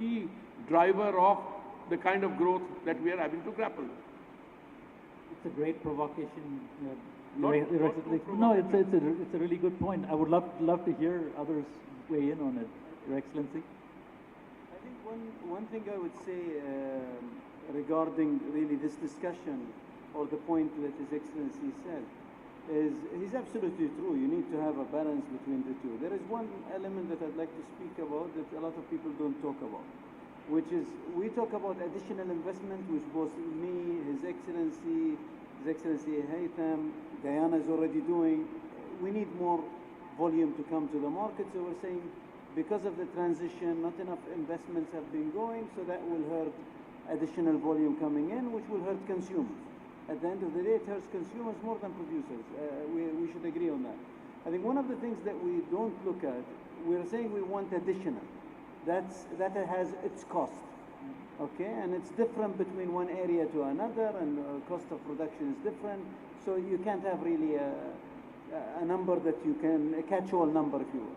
key driver of the kind of growth that we are having to grapple with. It's a great provocation. Not No, it's a really good point. I would love to hear others weigh in on it, Your Excellency. I think one thing I would say regarding really this discussion, or the point that His Excellency said, is he's absolutely true. You need to have a balance between the two. There is one element that I'd like to speak about that a lot of people don't talk about, which is we talk about additional investment, which both me, His Excellency Haytham, Guyana is already doing. We need more volume to come to the market. So we're saying because of the transition, not enough investments have been going, so that will hurt additional volume coming in, which will hurt consumers. At the end of the day, it hurts consumers more than producers. We should agree on that. I think one of the things that we don't look at, we're saying we want additional. That has its cost, okay? And it's different between one area to another, and cost of production is different. So you can't have really a number that you can, a catch-all number, if you will.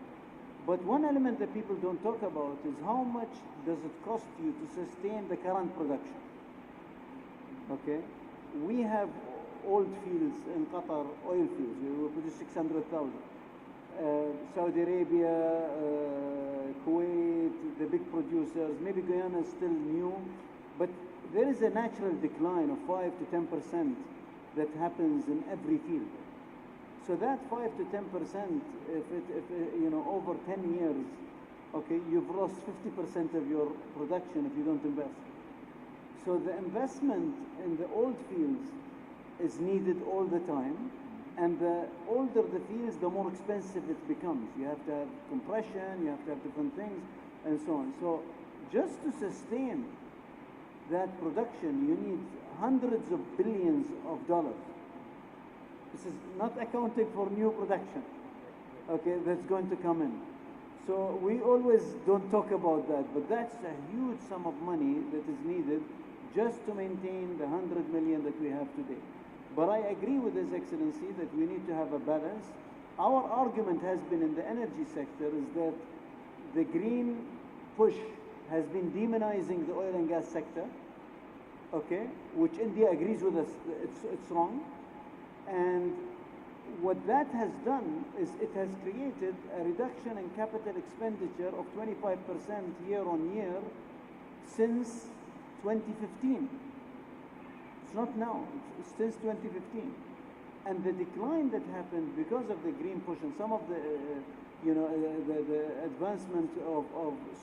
But one element that people don't talk about is how much does it cost you to sustain the current production, okay? We have old fields in Qatar, oil fields. We produce 600,000. Saudi Arabia, Kuwait, the big producers, maybe Guyana is still new, but there is a natural decline of 5 to 10% that happens in every field. So that 5 to 10%, if you know, over 10 years, okay, you've lost 50% of your production if you don't invest. So the investment in the old fields is needed all the time, and the older the fields, the more expensive it becomes. You have to have compression, you have to have different things, and so on. So just to sustain that production, you need hundreds of billions of dollars. This is not accounting for new production, okay, that's going to come in. So we always don't talk about that, but that's a huge sum of money that is needed just to maintain the 100 million that we have today. But I agree with His Excellency that we need to have a balance. Our argument has been in the energy sector is that the green push has been demonizing the oil and gas sector, okay, which India agrees with us, it's wrong. And what that has done is it has created a reduction in capital expenditure of 25% year on year since 2015. It's not now, it's since 2015. And the decline that happened because of the green push and some of the, the advancement of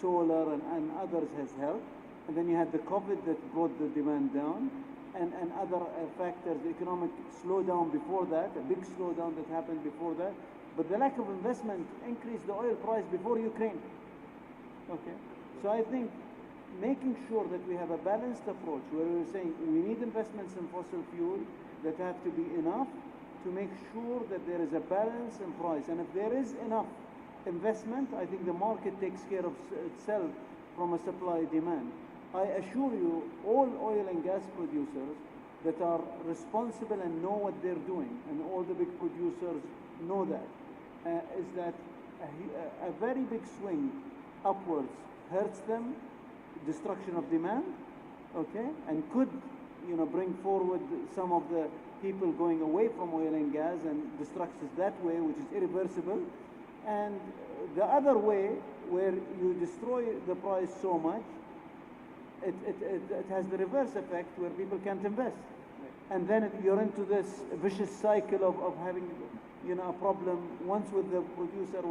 solar and others has helped. And then you had the COVID that brought the demand down, and other factors, the economic slowdown before that, a big slowdown that happened before that. But the lack of investment increased the oil price before Ukraine. Okay, so I think making sure that we have a balanced approach where we're saying we need investments in fossil fuel that have to be enough to make sure that there is a balance in price. And if there is enough investment, I think the market takes care of itself from a supply demand. I assure you, all oil and gas producers that are responsible and know what they're doing, and all the big producers know that, is that a very big swing upwards hurts them, destruction of demand, okay, and could, bring forward some of the people going away from oil and gas and destructions that way, which is irreversible. And the other way, where you destroy the price so much, it has the reverse effect where people can't invest. And then you're into this vicious cycle of having, a problem once with the producer.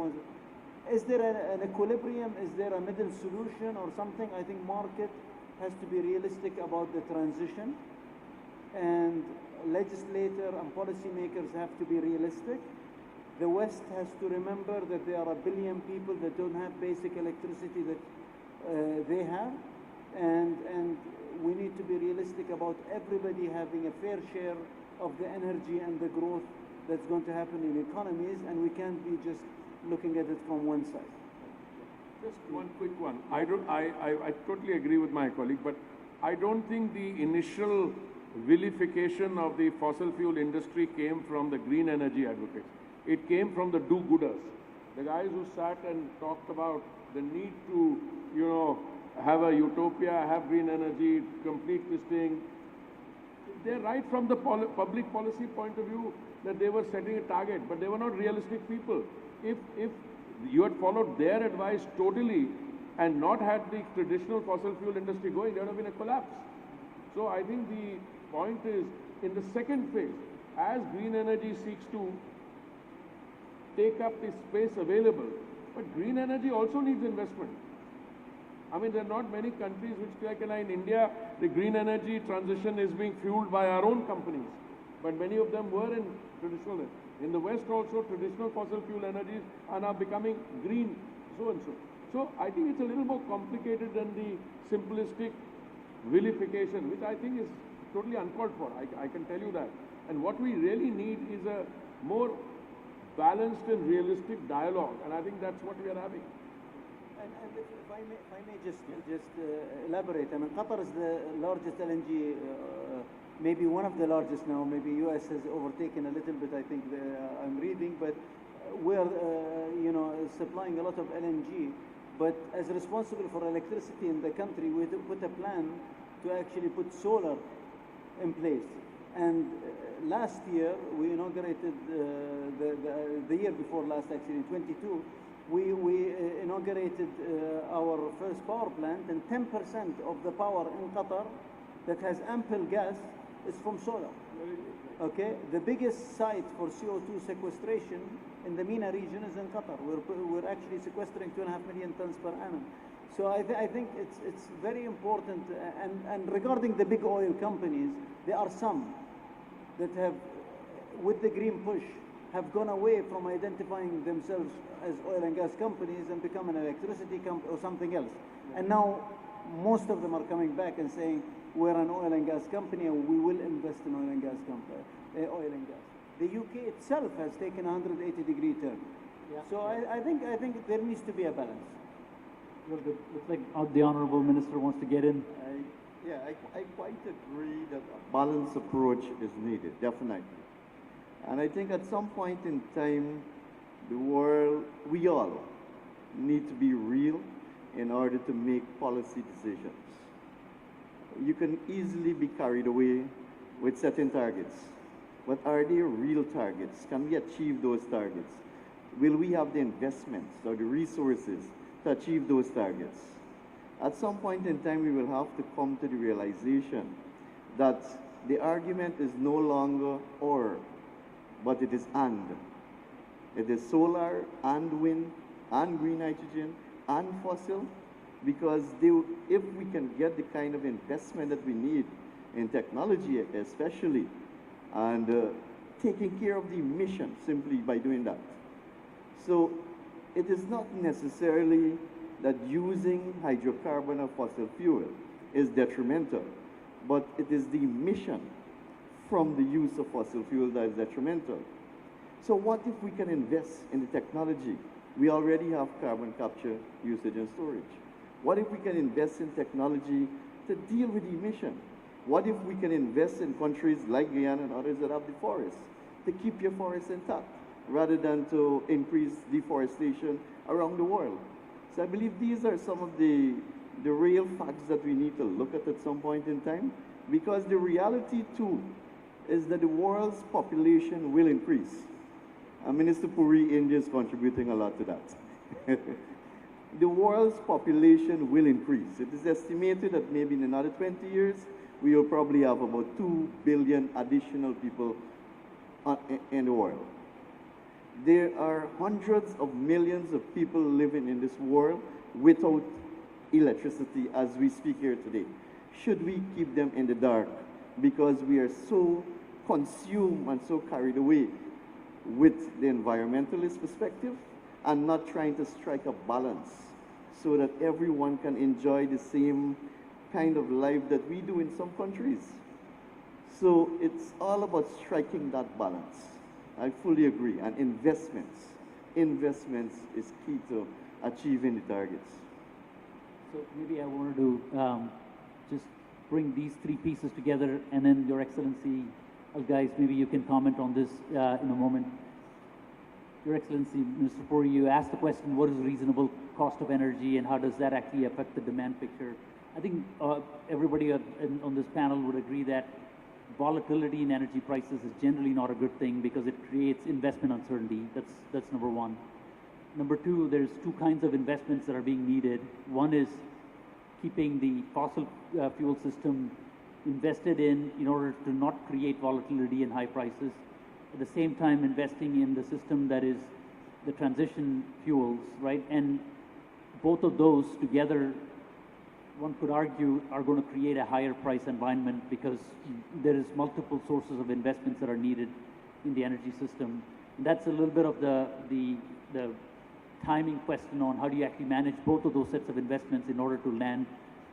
Is there an equilibrium? Is there a middle solution or something? I think market has to be realistic about the transition, and legislator and policymakers have to be realistic. The West has to remember that there are 1 billion people that don't have basic electricity that they have, and we need to be realistic about everybody having a fair share of the energy and the growth that's going to happen in economies, and we can't be just looking at it from one side. Just one quick one. I totally agree with my colleague, but I don't think the initial vilification of the fossil fuel industry came from the green energy advocates. It came from the do-gooders, the guys who sat and talked about the need to, have a utopia, have green energy, complete this thing. They're right from the public policy point of view that they were setting a target, but they were not realistic people. If you had followed their advice totally and not had the traditional fossil fuel industry going, there would have been a collapse. So I think the point is, in the second phase, as green energy seeks to take up the space available, but green energy also needs investment. I mean, there are not many countries which, like in India, the green energy transition is being fueled by our own companies. But many of them were in traditional. In the West also, traditional fossil fuel energies are now becoming green, so and so. So I think it's a little more complicated than the simplistic vilification, which I think is totally uncalled for. I can tell you that. And what we really need is a more balanced and realistic dialogue. And I think that's what we are having. And if I may just elaborate, I mean, Qatar is the largest LNG, maybe one of the largest now. Maybe US has overtaken a little bit, I think, I'm reading, but we're, supplying a lot of LNG. But as responsible for electricity in the country, we put a plan to actually put solar in place. And last year, we inaugurated, the year before last, actually, in 22, we inaugurated our first power plant, and 10% of the power in Qatar that has ample gas is from solar. Okay, the biggest site for CO2 sequestration in the MENA region is in Qatar. We're actually sequestering 2.5 million tons per annum. So I think it's very important. And regarding the big oil companies, there are some that have, with the green push, have gone away from identifying themselves as oil and gas companies and become an electricity company or something else. And now most of them are coming back and saying, we're an oil and gas company and we will invest in oil and gas. The UK itself has taken a 180-degree turn. Yeah. So I think there needs to be a balance. Well, looks like the Honourable Minister wants to get in. I quite agree that a balanced approach is needed, definitely. And I think at some point in time, the world, we all need to be real in order to make policy decisions. You can easily be carried away with setting targets, but are they real targets? Can we achieve those targets? Will we have the investments or the resources to achieve those targets? At some point in time, we will have to come to the realization that the argument is no longer or, but it is and. It is solar and wind and green hydrogen and fossil, because if we can get the kind of investment that we need in technology especially, and taking care of the emissions simply by doing that. So it is not necessarily that using hydrocarbon or fossil fuel is detrimental, but it is the emission from the use of fossil fuel that is detrimental. So what if we can invest in the technology? We already have carbon capture, usage, and storage. What if we can invest in technology to deal with the emission? What if we can invest in countries like Guyana and others that have the forests to keep your forests intact rather than to increase deforestation around the world? So I believe these are some of the real facts that we need to look at some point in time, because the reality too is that the world's population will increase. And Minister Puri, India is contributing a lot to that. The world's population will increase. It is estimated that maybe in another 20 years, we will probably have about 2 billion additional people in the world. There are hundreds of millions of people living in this world without electricity as we speak here today. Should we keep them in the dark because we are so consumed and so carried away with the environmentalist perspective and not trying to strike a balance so that everyone can enjoy the same kind of life that we do in some countries? So it's all about striking that balance. I fully agree. And investments is key to achieving the targets. So maybe I wanted to just bring these three pieces together, and then Your Excellency, guys, maybe you can comment on this in a moment. Your Excellency, Mr. Puri, you asked the question, what is reasonable cost of energy and how does that actually affect the demand picture. I think everybody on this panel would agree that volatility in energy prices is generally not a good thing because it creates investment uncertainty. That's number one. Number two, there's two kinds of investments that are being needed. One is keeping the fossil fuel system invested in order to not create volatility and high prices. At the same time, investing in the system that is the transition fuels, right? And both of those together, one could argue, are going to create a higher price environment because there is multiple sources of investments that are needed in the energy system. And that's a little bit of the timing question on how do you actually manage both of those sets of investments in order to land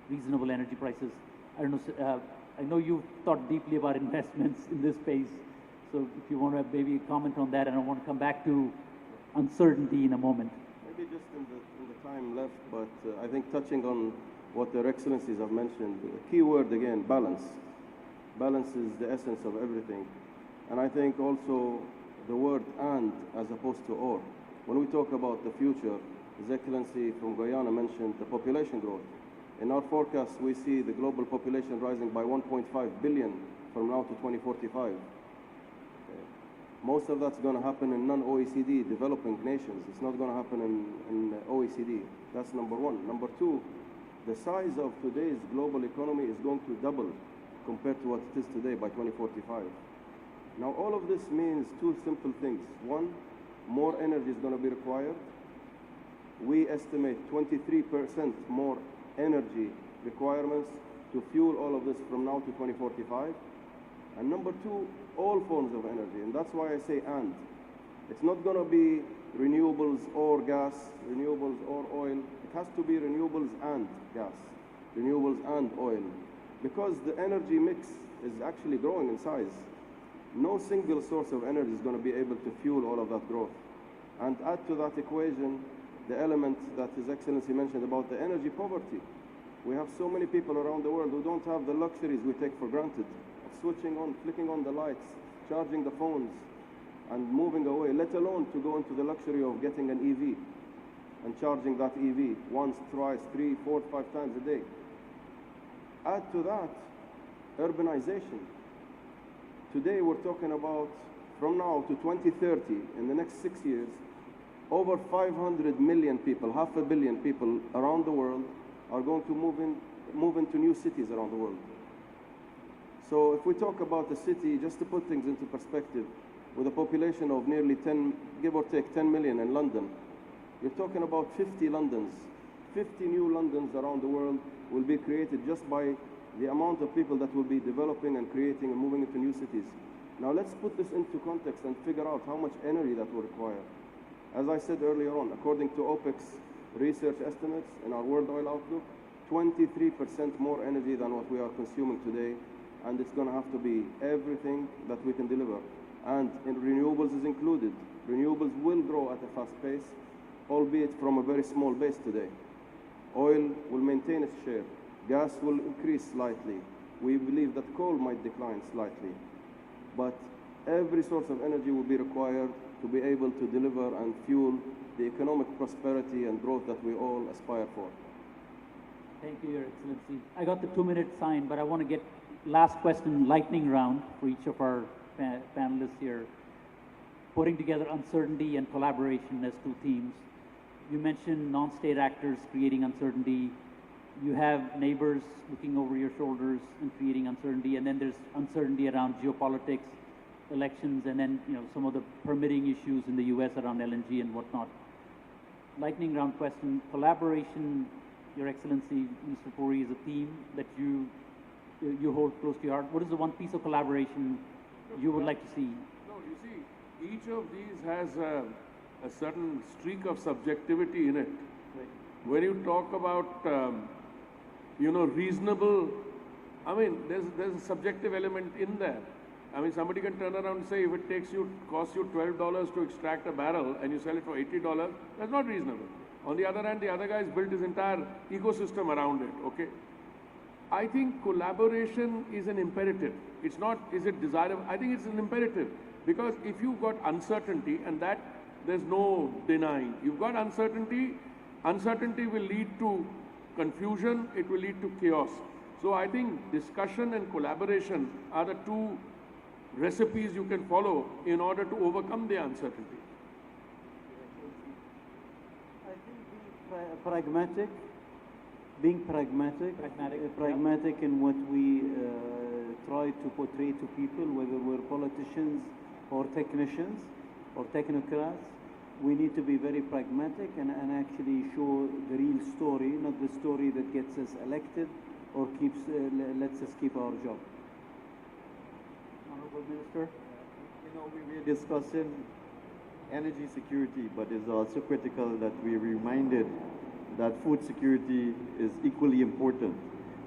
reasonable energy prices. I don't know, I know you've thought deeply about investments in this space, so if you want to maybe comment on that, and I want to come back to uncertainty in a moment. Maybe just in the time left, but I think touching on what their excellencies have mentioned, the key word again, balance. Balance is the essence of everything. And I think also the word and as opposed to or. When we talk about the future, His Excellency from Guyana mentioned the population growth. In our forecast, we see the global population rising by 1.5 billion from now to 2045. Most of that's going to happen in non-OECD developing nations. It's not going to happen in OECD. That's number one. Number two, the size of today's global economy is going to double compared to what it is today by 2045. Now, all of this means two simple things. One, more energy is going to be required. We estimate 23% more energy requirements to fuel all of this from now to 2045. And number two, all forms of energy. And that's why I say and. It's not going to be renewables or gas, renewables or oil. It has to be renewables and gas, renewables and oil. Because the energy mix is actually growing in size. No single source of energy is going to be able to fuel all of that growth. And add to that equation the element that His Excellency mentioned about the energy poverty. We have so many people around the world who don't have the luxuries we take for granted of switching on, flicking on the lights, charging the phones, and moving away, let alone to go into the luxury of getting an EV and charging that EV once, twice, 3, 4, 5 times a day. Add to that urbanization. Today we're talking about, from now to 2030, in the next 6 years, over 500 million people, 500 million people around the world are going to move into new cities around the world. So if we talk about the city, just to put things into perspective, with a population of nearly 10, give or take 10 million in London, you're talking about 50 Londons. 50 new Londons around the world will be created just by the amount of people that will be developing and creating and moving into new cities. Now let's put this into context and figure out how much energy that will require. As I said earlier on, according to OPEC's research estimates in our World Oil Outlook, 23% more energy than what we are consuming today, and it's going to have to be everything that we can deliver. And in renewables is included. Renewables will grow at a fast pace, albeit from a very small base today. Oil will maintain its share. Gas will increase slightly. We believe that coal might decline slightly. But every source of energy will be required to be able to deliver and fuel the economic prosperity and growth that we all aspire for. Thank you, Your Excellency. I got the 2-minute sign, but I want to get last question, lightning round for each of our panelists here. Putting together uncertainty and collaboration as two themes. You mentioned non-state actors creating uncertainty. You have neighbors looking over your shoulders and creating uncertainty, and then there's uncertainty around geopolitics, elections, and then some of the permitting issues in the U.S. around LNG and whatnot. Lightning round question: collaboration, Your Excellency, Mr. Puri, is a theme that you hold close to your heart. What is the one piece of collaboration you would like to see? No, you see, each of these has a certain streak of subjectivity in it. Right. When you talk about, reasonable, I mean, there's a subjective element in there. I mean, somebody can turn around and say, if it costs you $12 to extract a barrel and you sell it for $80, that's not reasonable. On the other hand, the other guy's built his entire ecosystem around it, okay? I think collaboration is an imperative. It's not, is it desirable? I think it's an imperative. Because if you've got uncertainty, and that there's no denying, you've got uncertainty, Uncertainty will lead to confusion, it will lead to chaos. So I think discussion and collaboration are the two recipes you can follow in order to overcome the uncertainty. I think being pragmatic in what we try to portray to people, whether we're politicians or technicians or technocrats, we need to be very pragmatic and actually show the real story, not the story that gets us elected or lets us keep our job. Honorable Minister. You know, we were discussing energy security, but it's also critical that we're reminded that food security is equally important.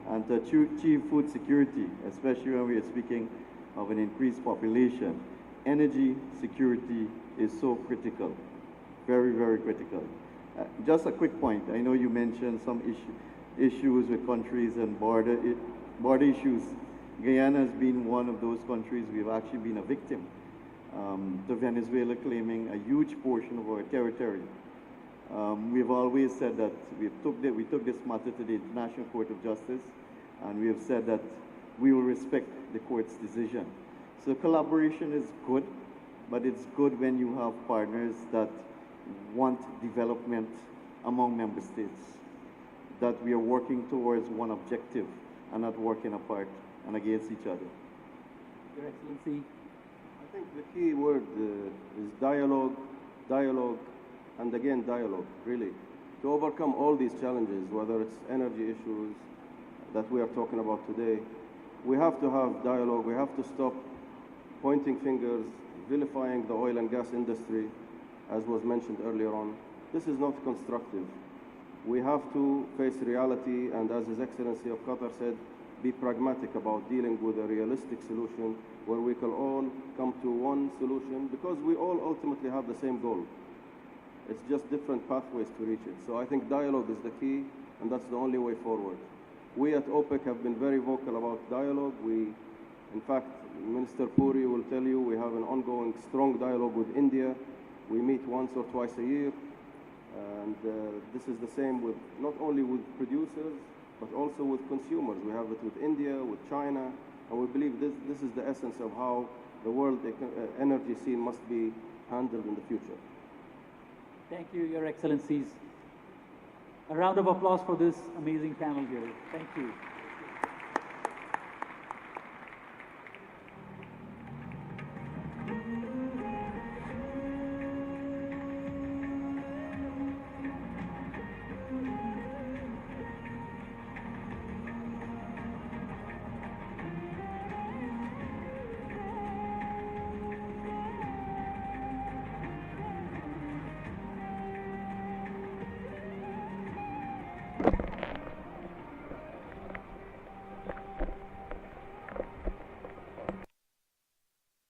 And to achieve food security, especially when we are speaking of an increased population, energy security is so critical, very, very critical. Just a quick point. I know you mentioned some issues with countries and border issues. Guyana has been one of those countries we've actually been a victim to Venezuela claiming a huge portion of our territory. We've always said that we took this matter to the International Court of Justice, and we have said that we will respect the court's decision. So collaboration is good, but it's good when you have partners that want development among member states, that we are working towards one objective and not working apart and against each other. Your Excellency. I think the key word is dialogue, dialogue, and again dialogue, really. To overcome all these challenges, whether it's energy issues that we are talking about today, we have to have dialogue. We have to stop pointing fingers, vilifying the oil and gas industry, as was mentioned earlier on. This is not constructive. We have to face reality, and as His Excellency of Qatar said, be pragmatic about dealing with a realistic solution where we can all come to one solution, because we all ultimately have the same goal. It's just different pathways to reach it. So I think dialogue is the key, and that's the only way forward. We at OPEC have been very vocal about dialogue. In fact, Minister Puri will tell you we have an ongoing strong dialogue with India. We meet once or twice a year. And this is the same with not only with producers, but also with consumers. We have it with India, with China, and we believe this is the essence of how the world energy scene must be handled in the future. Thank you, Your Excellencies. A round of applause for this amazing panel here. Thank you.